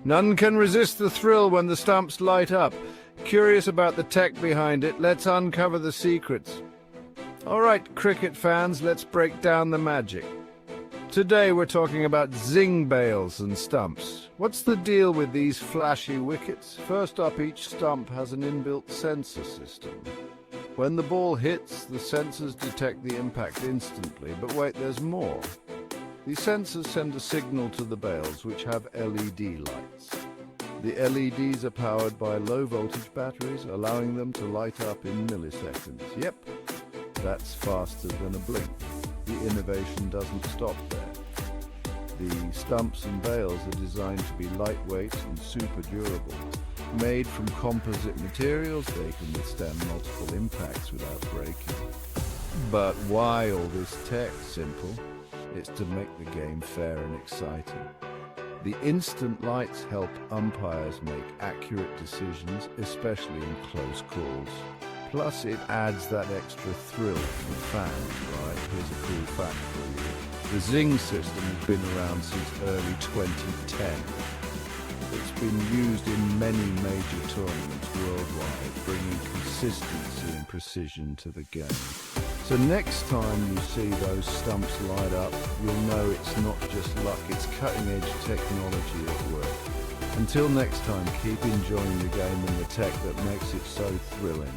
None can resist the thrill when the stumps light up. Curious about the tech behind it, let's uncover the secrets. All right, cricket fans, let's break down the magic. Today we're talking about Zing bails and stumps. What's the deal with these flashy wickets? First up, each stump has an inbuilt sensor system. When the ball hits, the sensors detect the impact instantly, but wait, there's more. These sensors send a signal to the bails, which have LED lights. The LEDs are powered by low-voltage batteries, allowing them to light up in milliseconds. Yep, that's faster than a blink. The innovation doesn't stop there. The stumps and bails are designed to be lightweight and super durable. Made from composite materials, they can withstand multiple impacts without breaking. But why all this tech? Simple. It's to make the game fair and exciting. The instant lights help umpires make accurate decisions, especially in close calls. Plus, it adds that extra thrill for fans, right? Here's a cool fact for you. The Zing system has been around since early 2010. It's been used in many major tournaments worldwide, bringing consistency and precision to the game. So next time you see those stumps light up, you'll know it's not just luck, it's cutting-edge technology at work. Until next time, keep enjoying the game and the tech that makes it so thrilling.